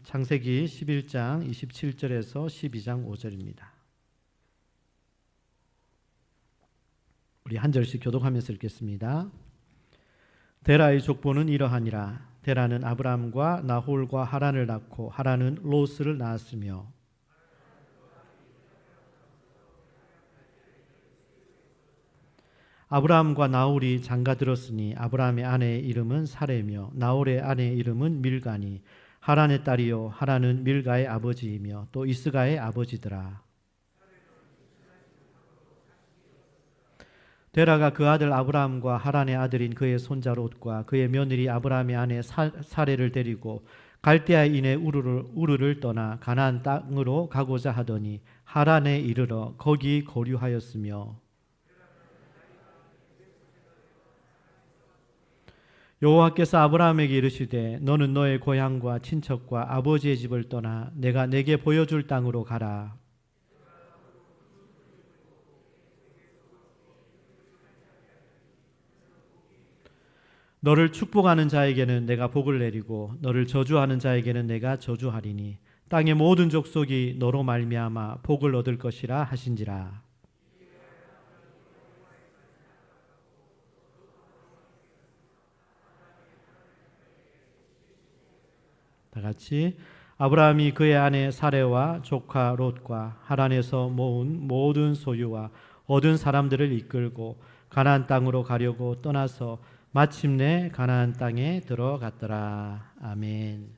창세기 11장 27절에서 12장 5절입니다. 우리 한 절씩 교독하면서 읽겠습니다. 데라의 족보는 이러하니라. 데라는 아브람과 나홀과 하란을 낳고 하란은 롯을 낳았으며 아브라함과 나홀이 장가들었으니 아브라함의 아내의 이름은 사레며 나홀의 아내의 이름은 밀가니 하란의 딸이요 하란은 밀가의 아버지이며 또 이스가의 아버지더라. 데라가 그 아들 아브라함과 하란의 아들인 그의 손자 롯과 그의 며느리 아브라함의 아내 사레를 데리고 갈대아인의 우르를 떠나 가나안 땅으로 가고자 하더니 하란에 이르러 거기 거류하였으며 여호와께서 아브라함에게 이르시되 너는 너의 고향과 친척과 아버지의 집을 떠나 내가 내게 보여줄 땅으로 가라. 너를 축복하는 자에게는 내가 복을 내리고 너를 저주하는 자에게는 내가 저주하리니 땅의 모든 족속이 너로 말미암아 복을 얻을 것이라 하신지라. 다 같이 아브라함이 그의 아내 사레와 조카 롯과 하란에서 모은 모든 소유와 얻은 사람들을 이끌고 가나안 땅으로 가려고 떠나서 마침내 가나안 땅에 들어갔더라. 아멘.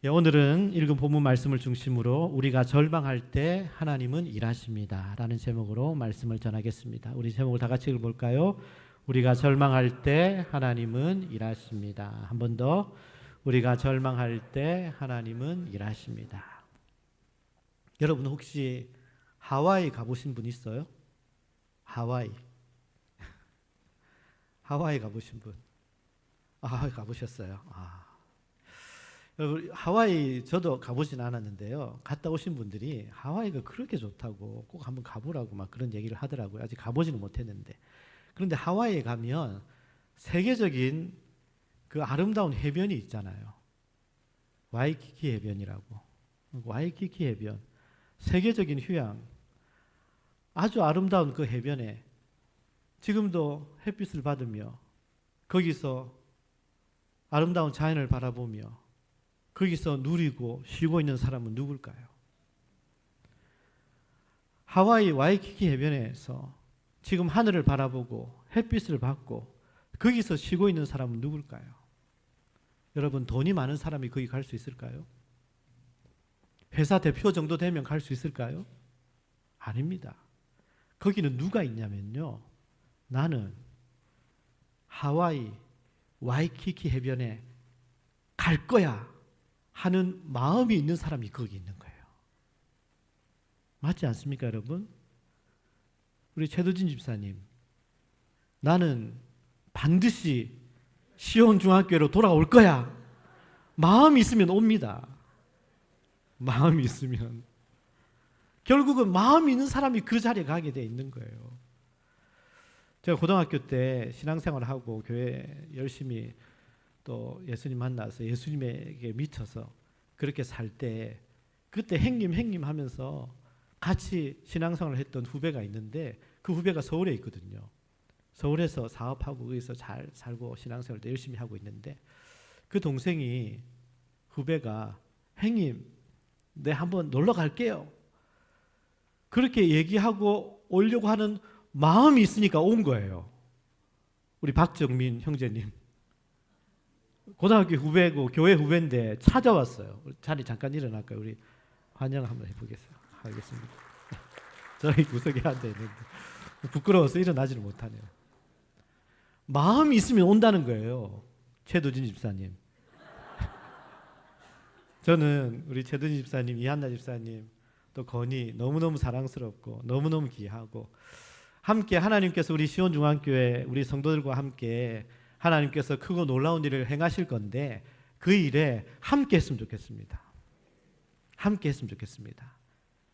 오늘은 읽은 본문 말씀을 중심으로 우리가 절망할 때 하나님은 일하십니다 라는 제목으로 말씀을 전하겠습니다. 우리 제목을 다 같이 읽어볼까요? 우리가 절망할 때 하나님은 일하십니다. 한 번 더. 우리가 절망할 때 하나님은 일하십니다. 여러분 혹시 하와이 가보신 분 있어요? 하와이 가보신 분? 하와이 가보셨어요? 여러분 하와이 저도 가보진 않았는데요. 갔다 오신 분들이 하와이가 그렇게 좋다고 꼭 한번 가보라고 막 그런 얘기를 하더라고요. 아직 가보지는 못했는데. 그런데 하와이에 가면 세계적인 그 아름다운 해변이 있잖아요. 와이키키 해변이라고. 와이키키 해변. 세계적인 휴양. 아주 아름다운 그 해변에 지금도 햇빛을 받으며 거기서 아름다운 자연을 바라보며 거기서 누리고 쉬고 있는 사람은 누굴까요? 하와이 와이키키 해변에서 지금 하늘을 바라보고 햇빛을 받고 거기서 쉬고 있는 사람은 누굴까요? 여러분 돈이 많은 사람이 거기 갈 수 있을까요? 회사 대표 정도 되면 갈 수 있을까요? 아닙니다. 거기는 누가 있냐면요. 나는 하와이 와이키키 해변에 갈 거야 하는 마음이 있는 사람이 거기 있는 거예요. 맞지 않습니까, 여러분? 우리 최도진 집사님, 나는 반드시 시온중학교로 돌아올 거야. 마음이 있으면 옵니다. 마음이 있으면. 결국은 마음이 있는 사람이 그 자리에 가게 돼 있는 거예요. 제가 고등학교 때 신앙생활을 하고 교회 열심히 또 예수님 만나서 예수님에게 미쳐서 그렇게 살 때 그때 행님 하면서 같이 신앙생활을 했던 후배가 있는데 그 후배가 서울에 있거든요. 서울에서 사업하고 거기서 잘 살고 신앙생활도 열심히 하고 있는데 그 동생이 후배가 행님 내 한번 놀러 갈게요. 그렇게 얘기하고 오려고 하는 마음이 있으니까 온 거예요. 우리 박정민 형제님 고등학교 후배고 교회 후배인데 찾아왔어요. 자리 잠깐 일어날까요? 우리 환영 한번 하겠습니다. 저희 구석에 앉아 있는데 부끄러워서 일어나지를 못하네요. 마음이 있으면 온다는 거예요. 최도진 집사님. 저는 우리 최도진 집사님, 이한나 집사님, 또 건이 너무너무 사랑스럽고 너무너무 귀하고 함께 하나님께서 우리 시온중앙교회 우리 성도들과 함께 하나님께서 크고 놀라운 일을 행하실 건데 그 일에 함께 했으면 좋겠습니다. 함께 했으면 좋겠습니다.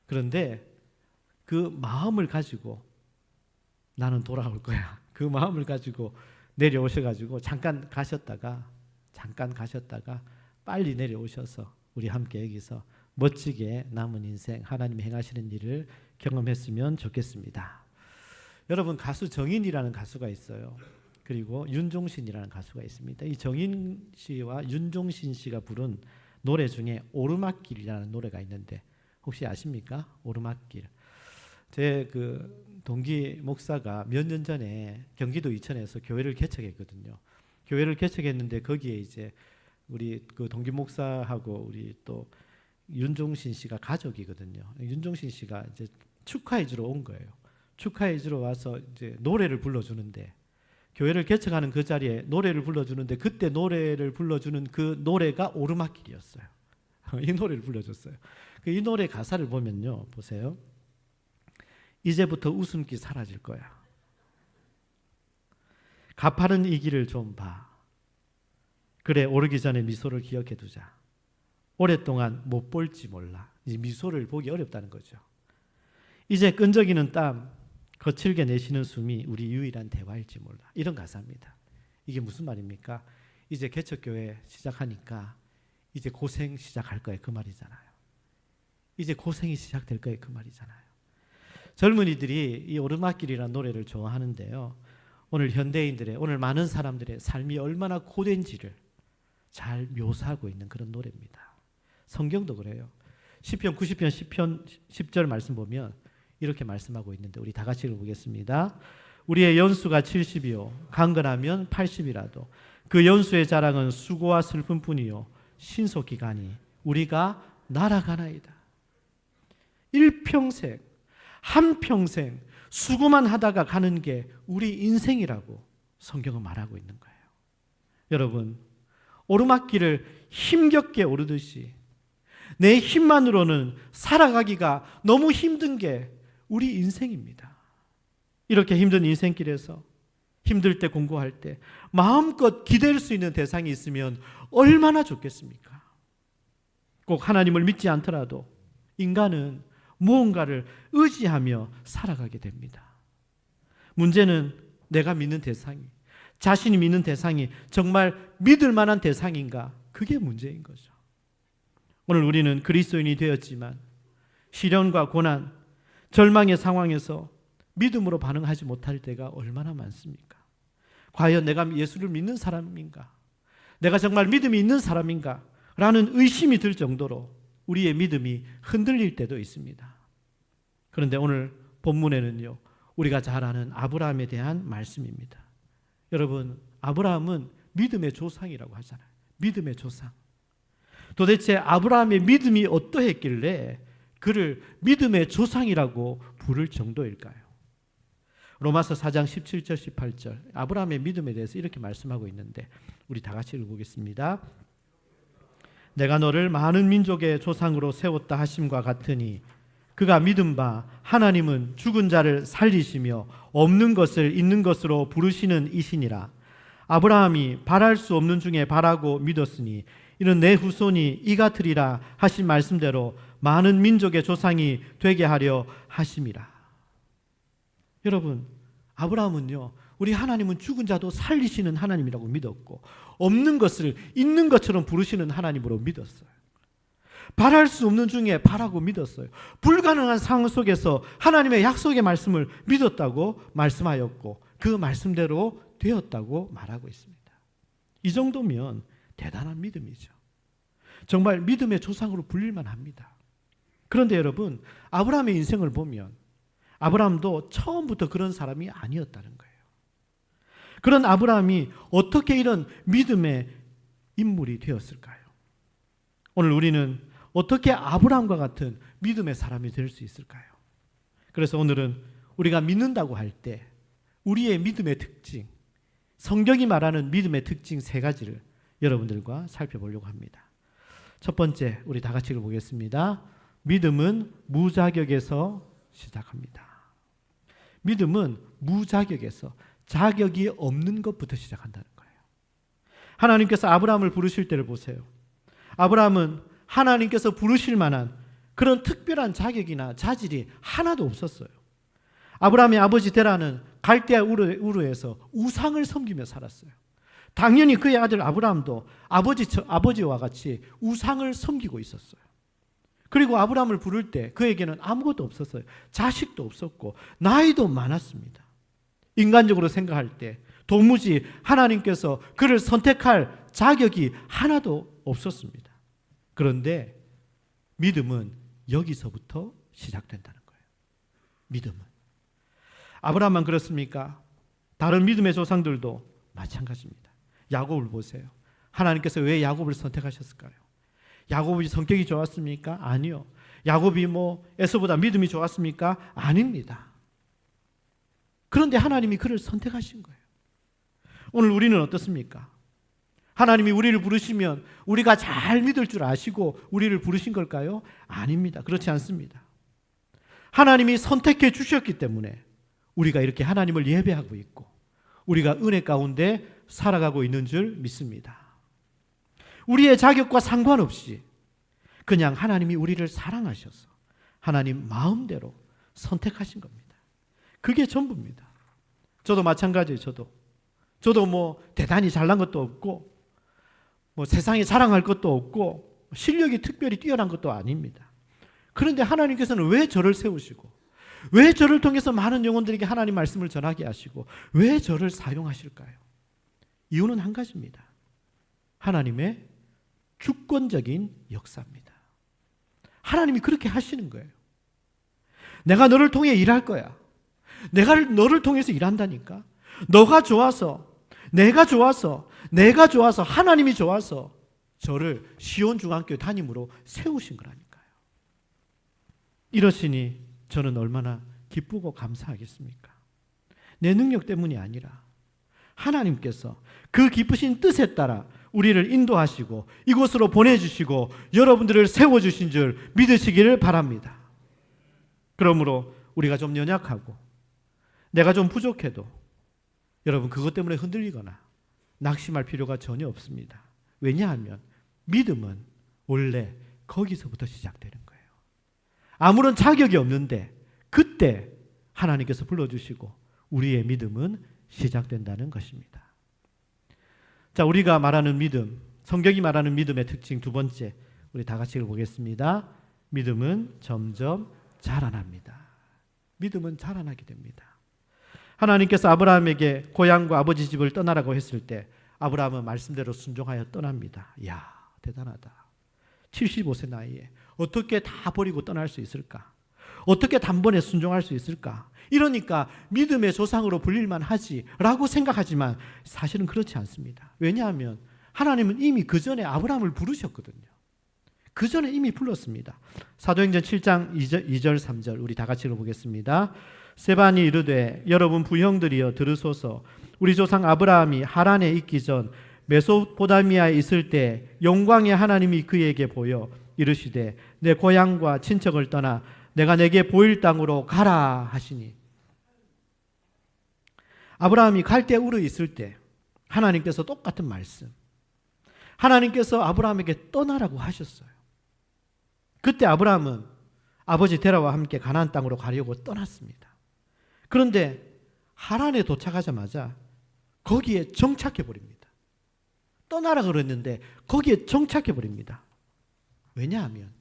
그런데 그 마음을 가지고 나는 돌아올 거야. 그 마음을 가지고 내려오셔가지고 잠깐 가셨다가 빨리 내려오셔서 우리 함께 여기서 멋지게 남은 인생 하나님이 행하시는 일을 경험했으면 좋겠습니다. 여러분, 가수 정인이라는 가수가 있어요. 그리고 윤종신이라는 가수가 있습니다. 이 정인 씨와 윤종신 씨가 부른 노래 중에 오르막길이라는 노래가 있는데 혹시 아십니까? 오르막길. 제 그 동기 목사가 몇 년 전에 경기도 이천에서 교회를 개척했거든요. 교회를 개척했는데 거기에 이제 우리 그 동기 목사하고 우리 또 윤종신 씨가 가족이거든요. 윤종신 씨가 이제 축하해 주러 온 거예요. 축하해 주러 와서 이제 노래를 불러주는데 교회를 개척하는 그 자리에 노래를 불러주는데 그때 노래를 불러주는 그 노래가 오르막길이었어요. 이 노래를 불러줬어요. 이 노래 가사를 보면요, 보세요. 이제부터 웃음기 사라질 거야. 가파른 이 길을 좀 봐. 그래, 오르기 전에 미소를 기억해 두자. 오랫동안 못 볼지 몰라. 이 미소를 보기 어렵다는 거죠. 이제 끈적이는 땀, 거칠게 내쉬는 숨이 우리 유일한 대화일지 몰라. 이런 가사입니다. 이게 무슨 말입니까? 이제 개척교회 시작하니까 이제 고생 시작할 거예요. 그 말이잖아요. 이제 고생이 시작될 거예요. 그 말이잖아요. 젊은이들이 이 오르막길이라는 노래를 좋아하는데요. 오늘 현대인들의, 오늘 많은 사람들의 삶이 얼마나 고된지를 잘 묘사하고 있는 그런 노래입니다. 성경도 그래요. 시편 90편 10절 말씀 보면 이렇게 말씀하고 있는데 우리 다 같이 읽어보겠습니다. 우리의 연수가 70이요 강건하면 80이라도 그 연수의 자랑은 수고와 슬픔뿐이요 신속히 가니 우리가 날아가나이다. 일평생 한평생 수고만 하다가 가는 게 우리 인생이라고 성경은 말하고 있는 거예요. 여러분, 오르막길을 힘겹게 오르듯이 내 힘만으로는 살아가기가 너무 힘든 게 우리 인생입니다. 이렇게 힘든 인생길에서 힘들 때 공부할 때 마음껏 기댈 수 있는 대상이 있으면 얼마나 좋겠습니까? 꼭 하나님을 믿지 않더라도 인간은 무언가를 의지하며 살아가게 됩니다. 문제는 내가 믿는 대상이, 자신이 믿는 대상이 정말 믿을 만한 대상인가? 그게 문제인 거죠. 오늘 우리는 그리스도인이 되었지만 시련과 고난, 절망의 상황에서 믿음으로 반응하지 못할 때가 얼마나 많습니까? 과연 내가 예수를 믿는 사람인가? 내가 정말 믿음이 있는 사람인가? 라는 의심이 들 정도로 우리의 믿음이 흔들릴 때도 있습니다. 그런데 오늘 본문에는요, 우리가 잘 아는 아브라함에 대한 말씀입니다. 여러분, 아브라함은 믿음의 조상이라고 하잖아요. 믿음의 조상. 도대체 아브라함의 믿음이 어떠했길래 그를 믿음의 조상이라고 부를 정도일까요? 로마서 4장 17절 18절 아브라함의 믿음에 대해서 이렇게 말씀하고 있는데 우리 다 같이 읽어보겠습니다. 내가 너를 많은 민족의 조상으로 세웠다 하심과 같으니 그가 믿은 바 하나님은 죽은 자를 살리시며 없는 것을 있는 것으로 부르시는 이시니라. 아브라함이 바랄 수 없는 중에 바라고 믿었으니 이는 내 후손이 이 같으리라 하신 말씀대로 많은 민족의 조상이 되게 하려 하심이라. 여러분, 아브라함은요, 우리 하나님은 죽은 자도 살리시는 하나님이라고 믿었고 없는 것을 있는 것처럼 부르시는 하나님으로 믿었어요. 바랄 수 없는 중에 바라고 믿었어요. 불가능한 상황 속에서 하나님의 약속의 말씀을 믿었다고 말씀하였고 그 말씀대로 되었다고 말하고 있습니다. 이 정도면 대단한 믿음이죠. 정말 믿음의 조상으로 불릴만 합니다. 그런데 여러분, 아브라함의 인생을 보면 아브라함도 처음부터 그런 사람이 아니었다는 거예요. 그런 아브라함이 어떻게 이런 믿음의 인물이 되었을까요? 오늘 우리는 어떻게 아브라함과 같은 믿음의 사람이 될 수 있을까요? 그래서 오늘은 우리가 믿는다고 할 때 우리의 믿음의 특징, 성경이 말하는 믿음의 특징 3가지를 여러분들과 살펴보려고 합니다. 첫 번째, 우리 다 같이 읽어보겠습니다. 믿음은 무자격에서 시작합니다. 믿음은 무자격에서, 자격이 없는 것부터 시작한다는 거예요. 하나님께서 아브라함을 부르실 때를 보세요. 아브라함은 하나님께서 부르실 만한 그런 특별한 자격이나 자질이 하나도 없었어요. 아브라함의 아버지 데라는 갈대아 우르에서 우상을 섬기며 살았어요. 당연히 그의 아들 아브라함도 아버지와 같이 우상을 섬기고 있었어요. 그리고 아브라함을 부를 때 그에게는 아무것도 없었어요. 자식도 없었고 나이도 많았습니다. 인간적으로 생각할 때 도무지 하나님께서 그를 선택할 자격이 하나도 없었습니다. 그런데 믿음은 여기서부터 시작된다는 거예요. 믿음은. 아브라함만 그렇습니까? 다른 믿음의 조상들도 마찬가지입니다. 야곱을 보세요. 하나님께서 왜 야곱을 선택하셨을까요? 야곱이 성격이 좋았습니까? 아니요. 야곱이 에서보다 믿음이 좋았습니까? 아닙니다. 그런데 하나님이 그를 선택하신 거예요. 오늘 우리는 어떻습니까? 하나님이 우리를 부르시면 우리가 잘 믿을 줄 아시고 우리를 부르신 걸까요? 아닙니다. 그렇지 않습니다. 하나님이 선택해 주셨기 때문에 우리가 이렇게 하나님을 예배하고 있고 우리가 은혜 가운데 살아가고 있는 줄 믿습니다. 우리의 자격과 상관없이 그냥 하나님이 우리를 사랑하셔서 하나님 마음대로 선택하신 겁니다. 그게 전부입니다. 저도 마찬가지예요. 저도 대단히 잘난 것도 없고 세상에 자랑할 것도 없고 실력이 특별히 뛰어난 것도 아닙니다. 그런데 하나님께서는 왜 저를 세우시고 왜 저를 통해서 많은 영혼들에게 하나님 말씀을 전하게 하시고 왜 저를 사용하실까요? 이유는 한 가지입니다. 하나님의 주권적인 역사입니다. 하나님이 그렇게 하시는 거예요. 내가 너를 통해 일할 거야. 내가 너를 통해서 일한다니까. 너가 좋아서, 내가 좋아서 하나님이 좋아서 저를 시온중앙교회 담임으로 세우신 거라니까요. 이러시니 저는 얼마나 기쁘고 감사하겠습니까? 내 능력 때문이 아니라 하나님께서 그 기쁘신 뜻에 따라 우리를 인도하시고 이곳으로 보내주시고 여러분들을 세워주신 줄 믿으시기를 바랍니다. 그러므로 우리가 좀 연약하고 내가 좀 부족해도 여러분 그것 때문에 흔들리거나 낙심할 필요가 전혀 없습니다. 왜냐하면 믿음은 원래 거기서부터 시작되는 거예요. 아무런 자격이 없는데 그때 하나님께서 불러주시고 우리의 믿음은 시작된다는 것입니다. 자, 우리가 말하는 믿음, 성경이 말하는 믿음의 특징 두 번째, 우리 다 같이 읽어보겠습니다. 믿음은 점점 자라납니다. 믿음은 자라나게 됩니다. 하나님께서 아브라함에게 고향과 아버지 집을 떠나라고 했을 때 아브라함은 말씀대로 순종하여 떠납니다. 이야, 대단하다. 75세 나이에 어떻게 다 버리고 떠날 수 있을까? 어떻게 단번에 순종할 수 있을까? 이러니까 믿음의 조상으로 불릴만 하지라고 생각하지만 사실은 그렇지 않습니다. 왜냐하면 하나님은 이미 그 전에 아브라함을 부르셨거든요. 그 전에 이미 불렀습니다. 사도행전 7장 2절 3절 우리 다 같이 읽어보겠습니다. 세반이 이르되 여러분 부형들이여 들으소서. 우리 조상 아브라함이 하란에 있기 전 메소포타미아에 있을 때 영광의 하나님이 그에게 보여 이르시되 내 고향과 친척을 떠나 내가 내게 보일 땅으로 가라 하시니. 아브라함이 갈대우르에 있을 때 하나님께서 똑같은 말씀, 하나님께서 아브라함에게 떠나라고 하셨어요. 그때 아브라함은 아버지 데라와 함께 가나안 땅으로 가려고 떠났습니다. 그런데 하란에 도착하자마자 거기에 정착해 버립니다. 떠나라 그랬는데 거기에 정착해 버립니다. 왜냐하면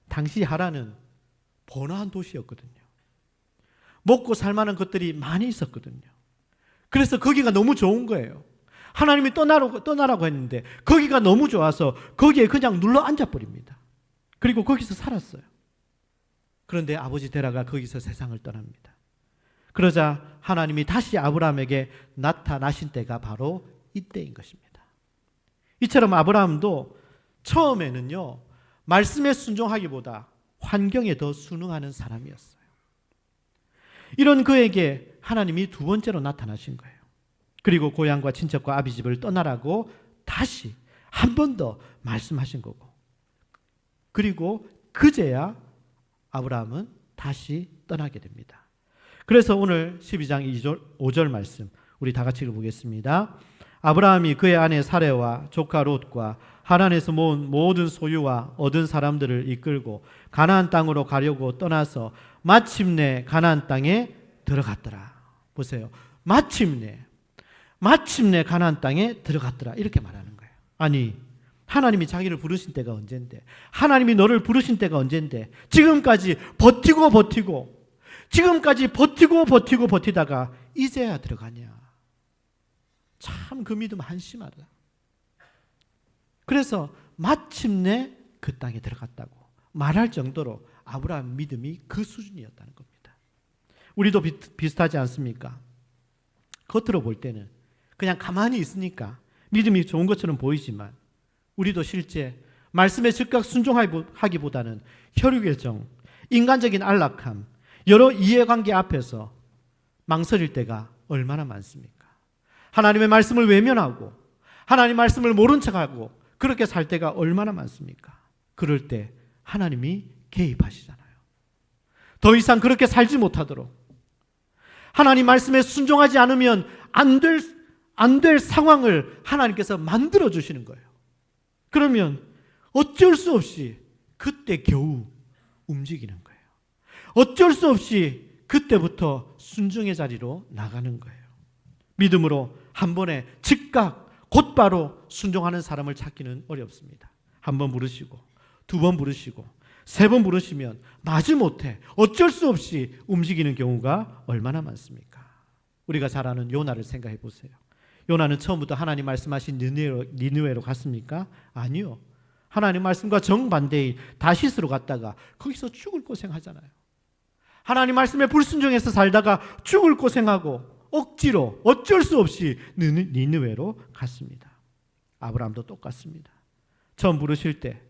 당시 하란은 번화한 도시였거든요. 먹고 살만한 것들이 많이 있었거든요. 그래서 거기가 너무 좋은 거예요. 하나님이 떠나라고 했는데 거기가 너무 좋아서 거기에 그냥 눌러 앉아버립니다. 그리고 거기서 살았어요. 그런데 아버지 데라가 거기서 세상을 떠납니다. 그러자 하나님이 다시 아브라함에게 나타나신 때가 바로 이때인 것입니다. 이처럼 아브라함도 처음에는요, 말씀에 순종하기보다 환경에 더 순응하는 사람이었어요. 이런 그에게 하나님이 두 번째로 나타나신 거예요. 그리고 고향과 친척과 아비집을 떠나라고 다시 한 번 더 말씀하신 거고, 그리고 그제야 아브라함은 다시 떠나게 됩니다. 그래서 오늘 12장 5절 말씀 우리 다 같이 읽어보겠습니다. 아브라함이 그의 아내 사레와 조카 롯과 하란에서 모은 모든 소유와 얻은 사람들을 이끌고 가나안 땅으로 가려고 떠나서 마침내 가나안 땅에 들어갔더라. 보세요. 마침내 마침내 가나안 땅에 들어갔더라. 이렇게 말하는 거예요. 아니, 하나님이 자기를 부르신 때가 언젠데, 하나님이 너를 부르신 때가 언젠데, 지금까지 버티고 지금까지 버티고 버티다가 이제야 들어가냐. 참 그 믿음 한심하다. 그래서 마침내 그 땅에 들어갔다고 말할 정도로 아브라함 믿음이 그 수준이었다는 겁니다. 우리도 비슷하지 않습니까? 겉으로 볼 때는 그냥 가만히 있으니까 믿음이 좋은 것처럼 보이지만 우리도 실제 말씀에 즉각 순종하기보다는 혈육의 정, 인간적인 안락함, 여러 이해관계 앞에서 망설일 때가 얼마나 많습니까? 하나님의 말씀을 외면하고 하나님 말씀을 모른 척하고 그렇게 살 때가 얼마나 많습니까? 그럴 때 하나님이 개입하시잖아요. 더 이상 그렇게 살지 못하도록 하나님 말씀에 순종하지 않으면 안 될 상황을 하나님께서 만들어 주시는 거예요. 그러면 어쩔 수 없이 그때 겨우 움직이는 거예요. 어쩔 수 없이 그때부터 순종의 자리로 나가는 거예요. 믿음으로 한 번에 즉각 곧바로 순종하는 사람을 찾기는 어렵습니다. 한 번 부르시고 두 번 부르시고 세 번 부르시면 마지못해 어쩔 수 없이 움직이는 경우가 얼마나 많습니까? 우리가 잘 아는 요나를 생각해 보세요. 요나는 처음부터 하나님 말씀하신 니느웨로 갔습니까? 아니요. 하나님 말씀과 정반대인 다시스로 갔다가 거기서 죽을 고생하잖아요. 하나님 말씀에 불순종해서 살다가 죽을 고생하고 억지로 어쩔 수 없이 니느웨로 갔습니다. 아브라함도 똑같습니다. 처음 부르실 때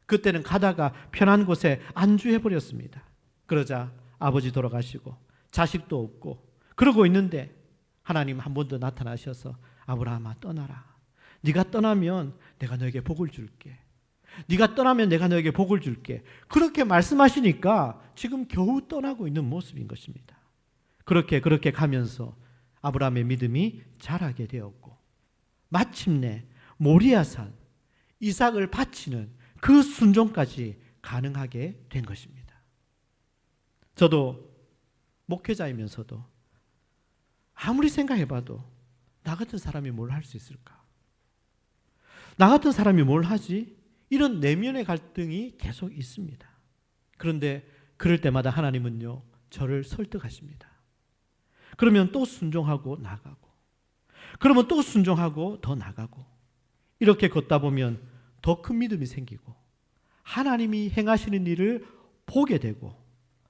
그때는 가다가 편한 곳에 안주해버렸습니다. 그러자 아버지 돌아가시고 자식도 없고 그러고 있는데 하나님 한 번 더 나타나셔서 아브라함아 떠나라. 네가 떠나면 내가 너에게 복을 줄게. 네가 떠나면 내가 너에게 복을 줄게. 그렇게 말씀하시니까 지금 겨우 떠나고 있는 모습인 것입니다. 그렇게 가면서 아브라함의 믿음이 자라게 되었고 마침내 모리아산 이삭을 바치는 그 순종까지 가능하게 된 것입니다. 저도 목회자이면서도 아무리 생각해봐도 나 같은 사람이 뭘 할 수 있을까? 나 같은 사람이 뭘 하지? 이런 내면의 갈등이 계속 있습니다. 그런데 그럴 때마다 하나님은요 저를 설득하십니다. 그러면 또 순종하고 나가고 그러면 또 순종하고 더 나가고 이렇게 걷다 보면 더 큰 믿음이 생기고 하나님이 행하시는 일을 보게 되고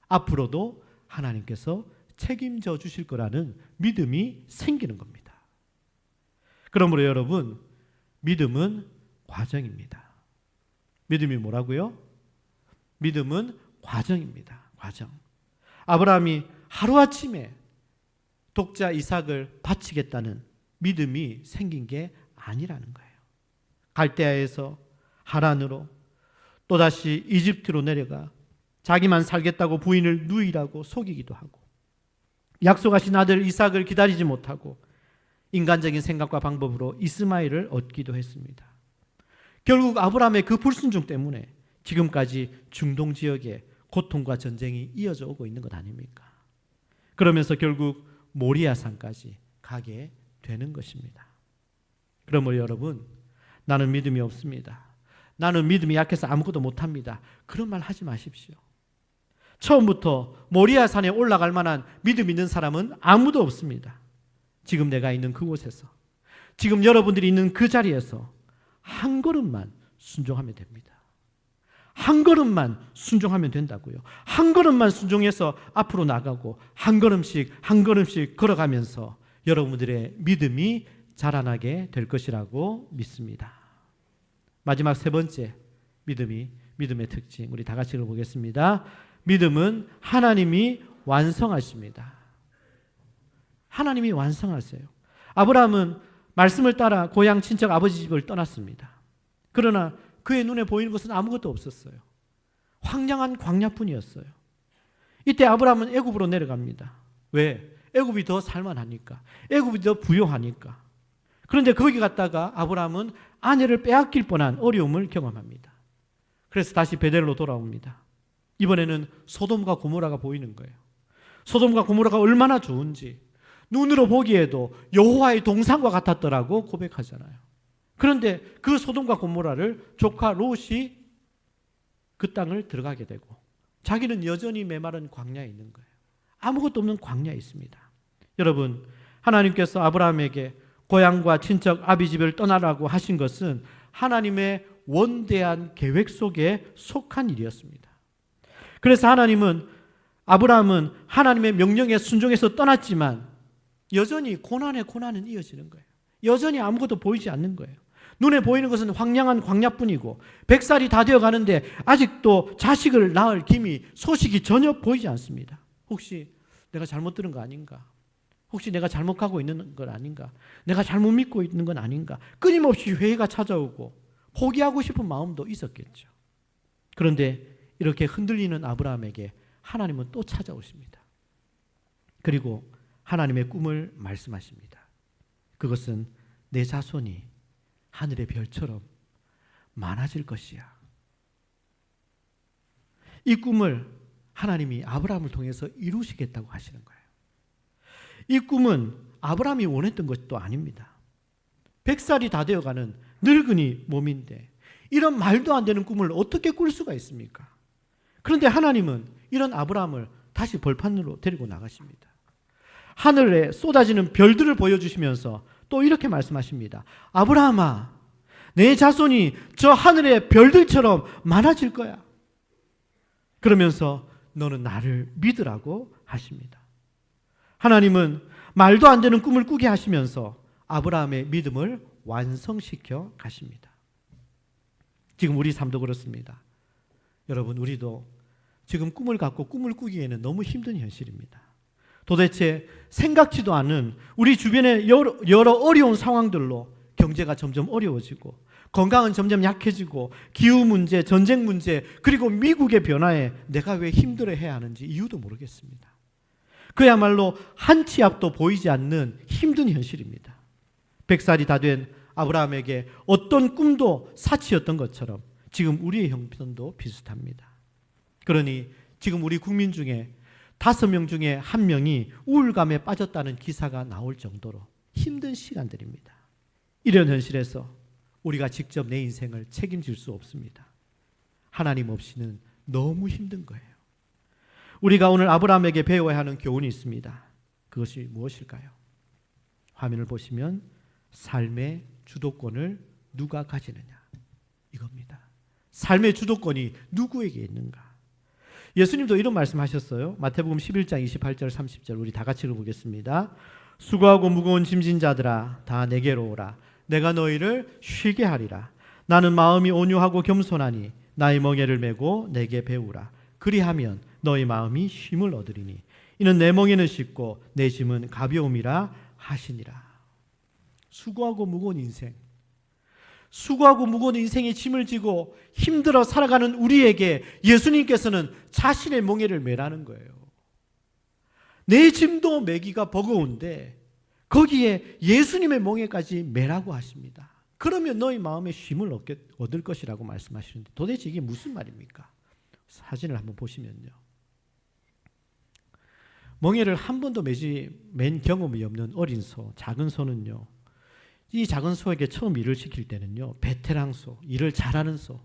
앞으로도 하나님께서 책임져 주실 거라는 믿음이 생기는 겁니다. 그러므로 여러분 믿음은 과정입니다. 믿음이 뭐라고요? 믿음은 과정입니다. 과정. 아브라함이 하루아침에 독자 이삭을 바치겠다는 믿음이 생긴 게 아니라는 거예요. 갈대아에서 하란으로 또다시 이집트로 내려가 자기만 살겠다고 부인을 누이라고 속이기도 하고 약속하신 아들 이삭을 기다리지 못하고 인간적인 생각과 방법으로 이스마엘을 얻기도 했습니다. 결국 아브라함의 그 불순종 때문에 지금까지 중동 지역에 고통과 전쟁이 이어져 오고 있는 것 아닙니까? 그러면서 결국 모리아산까지 가게 되는 것입니다. 그러므로 여러분 나는 믿음이 없습니다. 나는 믿음이 약해서 아무것도 못합니다. 그런 말 하지 마십시오. 처음부터 모리아산에 올라갈 만한 믿음 있는 사람은 아무도 없습니다. 지금 내가 있는 그곳에서 지금 여러분들이 있는 그 자리에서 한 걸음만 순종하면 됩니다. 한 걸음만 순종하면 된다고요. 한 걸음만 순종해서 앞으로 나가고 한 걸음씩 걸어가면서 여러분들의 믿음이 자라나게 될 것이라고 믿습니다. 마지막 세 번째 믿음의 특징 우리 다 같이 읽어보겠습니다. 믿음은 하나님이 완성하십니다. 하나님이 완성하세요. 아브라함은 말씀을 따라 고향 친척 아버지 집을 떠났습니다. 그러나 그의 눈에 보이는 것은 아무것도 없었어요. 황량한 광야뿐이었어요. 이때 아브라함은 애굽으로 내려갑니다. 왜? 애굽이 더 살만하니까. 애굽이 더 부요하니까. 그런데 거기 갔다가 아브라함은 아내를 빼앗길 뻔한 어려움을 경험합니다. 그래서 다시 베델로 돌아옵니다. 이번에는 소돔과 고모라가 보이는 거예요. 소돔과 고모라가 얼마나 좋은지, 눈으로 보기에도 여호와의 동산과 같았더라고 고백하잖아요. 그런데 그 소돔과 고모라를 조카 롯이 그 땅을 들어가게 되고 자기는 여전히 메마른 광야에 있는 거예요. 아무것도 없는 광야에 있습니다. 여러분, 하나님께서 아브라함에게 고향과 친척 아비집을 떠나라고 하신 것은 하나님의 원대한 계획 속에 속한 일이었습니다. 그래서 아브라함은 하나님의 명령에 순종해서 떠났지만 여전히 고난의 고난은 이어지는 거예요. 여전히 아무것도 보이지 않는 거예요. 눈에 보이는 것은 황량한 광야뿐이고 100살이 다 되어가는데 아직도 자식을 낳을 기미, 소식이 전혀 보이지 않습니다. 혹시 내가 잘못 들은 거 아닌가? 혹시 내가 잘못 가고 있는 건 아닌가? 내가 잘못 믿고 있는 건 아닌가? 끊임없이 회의가 찾아오고 포기하고 싶은 마음도 있었겠죠. 그런데 이렇게 흔들리는 아브라함에게 하나님은 또 찾아오십니다. 그리고 하나님의 꿈을 말씀하십니다. 그것은 내 자손이 하늘의 별처럼 많아질 것이야. 이 꿈을 하나님이 아브라함을 통해서 이루시겠다고 하시는 거예요. 이 꿈은 아브라함이 원했던 것도 아닙니다. 100살이 다 되어가는 늙은이 몸인데 이런 말도 안 되는 꿈을 어떻게 꿀 수가 있습니까? 그런데 하나님은 이런 아브라함을 다시 벌판으로 데리고 나가십니다. 하늘에 쏟아지는 별들을 보여주시면서 또 이렇게 말씀하십니다. 아브라함아, 내 자손이 저 하늘의 별들처럼 많아질 거야. 그러면서 너는 나를 믿으라고 하십니다. 하나님은 말도 안 되는 꿈을 꾸게 하시면서 아브라함의 믿음을 완성시켜 가십니다. 지금 우리 삶도 그렇습니다. 여러분, 우리도 지금 꿈을 갖고 꿈을 꾸기에는 너무 힘든 현실입니다. 도대체 생각지도 않은 우리 주변의 여러 어려운 상황들로 경제가 점점 어려워지고 건강은 점점 약해지고 기후 문제, 전쟁 문제, 그리고 미국의 변화에 내가 왜 힘들어해야 하는지 이유도 모르겠습니다. 그야말로 한 치 앞도 보이지 않는 힘든 현실입니다. 100살이 다 된 아브라함에게 어떤 꿈도 사치였던 것처럼 지금 우리의 형편도 비슷합니다. 그러니 지금 우리 국민 중에 5명 중에 1명이 우울감에 빠졌다는 기사가 나올 정도로 힘든 시간들입니다. 이런 현실에서 우리가 직접 내 인생을 책임질 수 없습니다. 하나님 없이는 너무 힘든 거예요. 우리가 오늘 아브라함에게 배워야 하는 교훈이 있습니다. 그것이 무엇일까요? 화면을 보시면 삶의 주도권을 누가 가지느냐, 이겁니다. 삶의 주도권이 누구에게 있는가? 예수님도 이런 말씀하셨어요. 마태복음 11장 28절 30절 우리 다 같이 읽어보겠습니다. 수고하고 무거운 짐진 자들아 다 내게로 오라. 내가 너희를 쉬게 하리라. 나는 마음이 온유하고 겸손하니 나의 멍에를 메고 내게 배우라. 그리하면 너희 마음이 쉼을 얻으리니 이는 내 멍에는 쉽고 내 짐은 가벼움이라 하시니라. 수고하고 무거운 인생, 수고하고 무거운 인생의 짐을 지고 힘들어 살아가는 우리에게 예수님께서는 자신의 멍에를 메라는 거예요. 내 짐도 메기가 버거운데 거기에 예수님의 멍에까지 메라고 하십니다. 그러면 너희 마음에 쉼을 얻을 것이라고 말씀하시는데 도대체 이게 무슨 말입니까? 사진을 한번 보시면요. 멍에를 한 번도 맨 경험이 없는 어린 소, 작은 소는요. 이 작은 소에게 처음 일을 시킬 때는요. 베테랑 소, 일을 잘하는 소,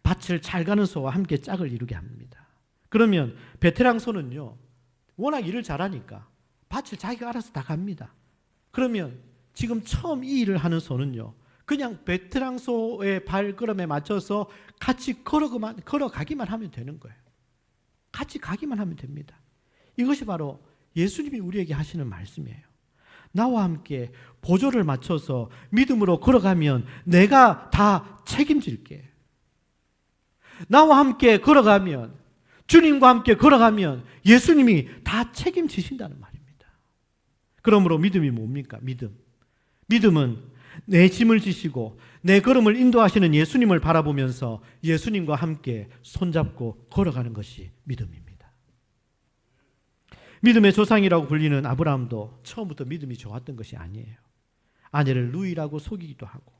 밭을 잘 가는 소와 함께 짝을 이루게 합니다. 그러면 베테랑 소는요. 워낙 일을 잘하니까 밭을 자기가 알아서 다 갑니다. 그러면 지금 처음 이 일을 하는 소는요. 그냥 베테랑 소의 발걸음에 맞춰서 같이 걸어가기만 하면 되는 거예요. 같이 가기만 하면 됩니다. 이것이 바로 예수님이 우리에게 하시는 말씀이에요. 나와 함께 보조를 맞춰서 믿음으로 걸어가면 내가 다 책임질게. 나와 함께 걸어가면, 주님과 함께 걸어가면 예수님이 다 책임지신다는 말입니다. 그러므로 믿음이 뭡니까? 믿음은 내 짐을 지시고 내 걸음을 인도하시는 예수님을 바라보면서 예수님과 함께 손잡고 걸어가는 것이 믿음입니다. 믿음의 조상이라고 불리는 아브라함도 처음부터 믿음이 좋았던 것이 아니에요. 아내를 누이라고 속이기도 하고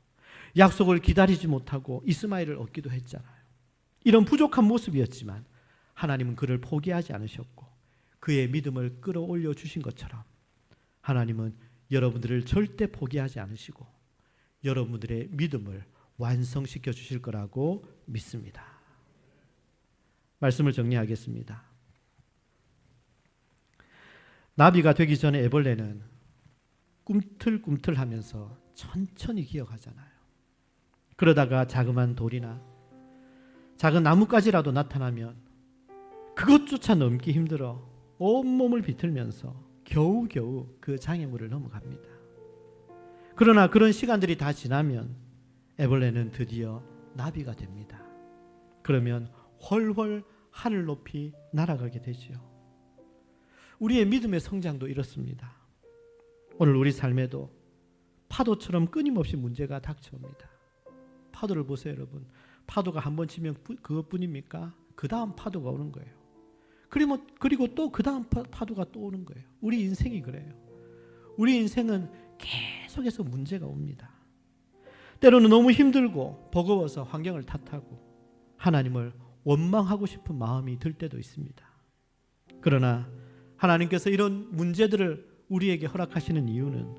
약속을 기다리지 못하고 이스마엘을 얻기도 했잖아요. 이런 부족한 모습이었지만 하나님은 그를 포기하지 않으셨고 그의 믿음을 끌어올려 주신 것처럼 하나님은 여러분들을 절대 포기하지 않으시고 여러분들의 믿음을 완성시켜 주실 거라고 믿습니다. 말씀을 정리하겠습니다. 나비가 되기 전에 애벌레는 꿈틀꿈틀하면서 천천히 기어가잖아요. 그러다가 자그마한 돌이나 작은 나뭇가지라도 나타나면 그것조차 넘기 힘들어 온몸을 비틀면서 겨우겨우 그 장애물을 넘어갑니다. 그러나 그런 시간들이 다 지나면 애벌레는 드디어 나비가 됩니다. 그러면 훨훨 하늘 높이 날아가게 되지요. 우리의 믿음의 성장도 이렇습니다. 오늘 우리 삶에도 파도처럼 끊임없이 문제가 닥쳐옵니다. 파도를 보세요, 여러분. 파도가 한 번 치면 그것뿐입니까? 그 다음 파도가 오는 거예요. 그리고 또 그 다음 파도가 또 오는 거예요. 우리 인생이 그래요. 우리 인생은 계속해서 문제가 옵니다. 때로는 너무 힘들고 버거워서 환경을 탓하고 하나님을 원망하고 싶은 마음이 들 때도 있습니다. 그러나 하나님께서 이런 문제들을 우리에게 허락하시는 이유는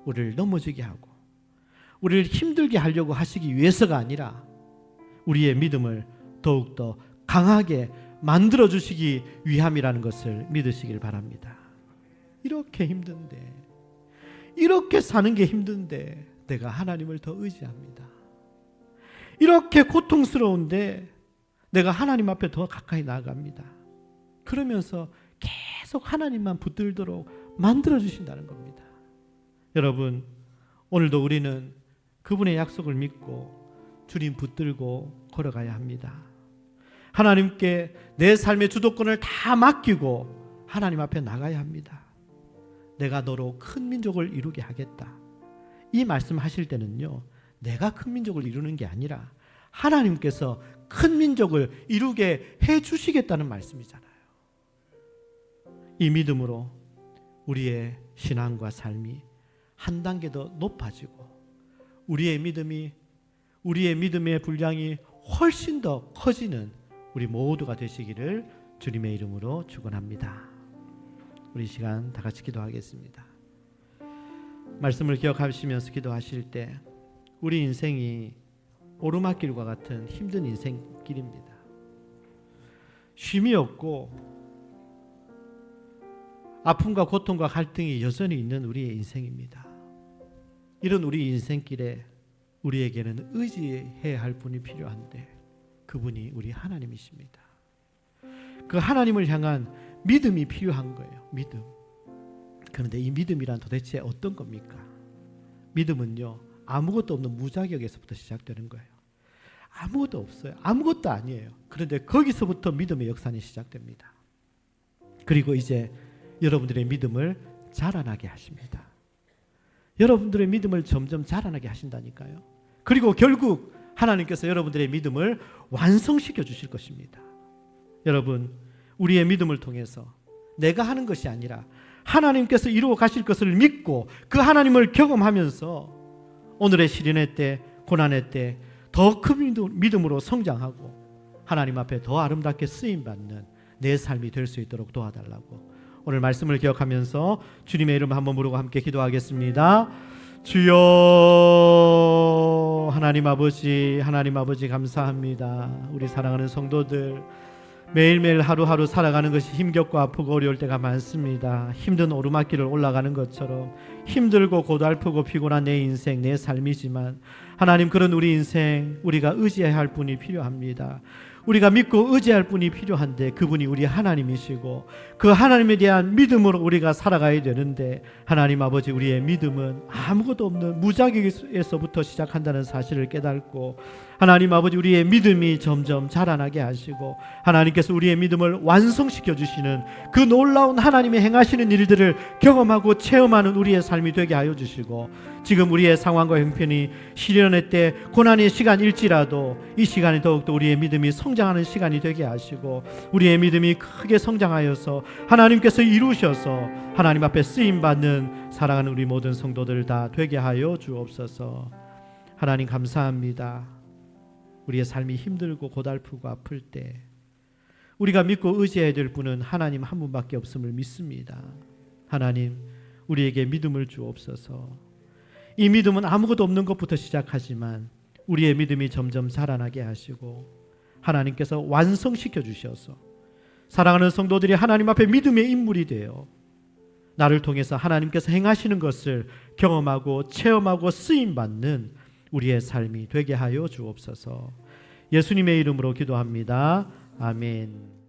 우리를 넘어지게 하고 우리를 힘들게 하려고 하시기 위해서가 아니라 우리의 믿음을 더욱더 강하게 만들어주시기 위함이라는 것을 믿으시길 바랍니다. 이렇게 힘든데, 이렇게 사는 게 힘든데 내가 하나님을 더 의지합니다. 이렇게 고통스러운데 내가 하나님 앞에 더 가까이 나아갑니다. 그러면서 계속 하나님만 붙들도록 만들어주신다는 겁니다. 여러분, 오늘도 우리는 그분의 약속을 믿고 주님 붙들고 걸어가야 합니다. 하나님께 내 삶의 주도권을 다 맡기고 하나님 앞에 나가야 합니다. 내가 너로 큰 민족을 이루게 하겠다. 이 말씀하실 때는요, 내가 큰 민족을 이루는 게 아니라 하나님께서 큰 민족을 이루게 해주시겠다는 말씀이잖아요. 이 믿음으로 우리의 신앙과 삶이 한 단계 더 높아지고 우리의 믿음의 분량이 훨씬 더 커지는 우리 모두가 되시기를 주님의 이름으로 축원합니다. 우리 시간 다 같이 기도하겠습니다. 말씀을 기억하시면서 기도하실 때 우리 인생이 오르막길과 같은 힘든 인생길입니다. 쉼이 없고 아픔과 고통과 갈등이 여전히 있는 우리의 인생입니다. 이런 우리 인생길에 우리에게는 의지해야 할 분이 필요한데 그분이 우리 하나님이십니다. 그 하나님을 향한 믿음이 필요한 거예요. 믿음. 그런데 이 믿음이란 도대체 어떤 겁니까? 믿음은요, 아무것도 없는 무자격에서부터 시작되는 거예요. 아무것도 없어요. 아무것도 아니에요. 그런데 거기서부터 믿음의 역사는 시작됩니다. 그리고 이제 여러분들의 믿음을 자라나게 하십니다. 여러분들의 믿음을 점점 자라나게 하신다니까요. 그리고 결국 하나님께서 여러분들의 믿음을 완성시켜 주실 것입니다. 여러분, 우리의 믿음을 통해서 내가 하는 것이 아니라 하나님께서 이루어 가실 것을 믿고 그 하나님을 경험하면서 오늘의 시련의 때, 고난의 때 더 큰 믿음으로 성장하고 하나님 앞에 더 아름답게 쓰임받는 내 삶이 될 수 있도록 도와달라고 오늘 말씀을 기억하면서 주님의 이름 한번 부르고 함께 기도하겠습니다. 주여, 하나님 아버지 감사합니다. 우리 사랑하는 성도들 매일매일 하루하루 살아가는 것이 힘겹고 아프고 어려울 때가 많습니다. 힘든 오르막길을 올라가는 것처럼 힘들고 고달프고 피곤한 내 인생, 내 삶이지만 하나님, 그런 우리 인생 우리가 의지해야 할 분이 필요합니다. 우리가 믿고 의지할 분이 필요한데 그분이 우리 하나님이시고 그 하나님에 대한 믿음으로 우리가 살아가야 되는데 하나님 아버지, 우리의 믿음은 아무것도 없는 무자격에서부터 시작한다는 사실을 깨닫고 하나님 아버지, 우리의 믿음이 점점 자라나게 하시고 하나님께서 우리의 믿음을 완성시켜 주시는 그 놀라운 하나님의 행하시는 일들을 경험하고 체험하는 우리의 삶이 되게 하여 주시고 지금 우리의 상황과 형편이 시련의 때 고난의 시간일지라도 이 시간이 더욱더 우리의 믿음이 성장하는 시간이 되게 하시고 우리의 믿음이 크게 성장하여서 하나님께서 이루셔서 하나님 앞에 쓰임받는 사랑하는 우리 모든 성도들 다 되게 하여 주옵소서. 하나님 감사합니다. 우리의 삶이 힘들고 고달프고 아플 때 우리가 믿고 의지해야 될 분은 하나님 한 분밖에 없음을 믿습니다. 하나님, 우리에게 믿음을 주옵소서. 이 믿음은 아무것도 없는 것부터 시작하지만 우리의 믿음이 점점 자라나게 하시고 하나님께서 완성시켜 주셔서 사랑하는 성도들이 하나님 앞에 믿음의 인물이 되어 나를 통해서 하나님께서 행하시는 것을 경험하고 체험하고 쓰임받는 우리의 삶이 되게 하여 주옵소서. 예수님의 이름으로 기도합니다. 아멘.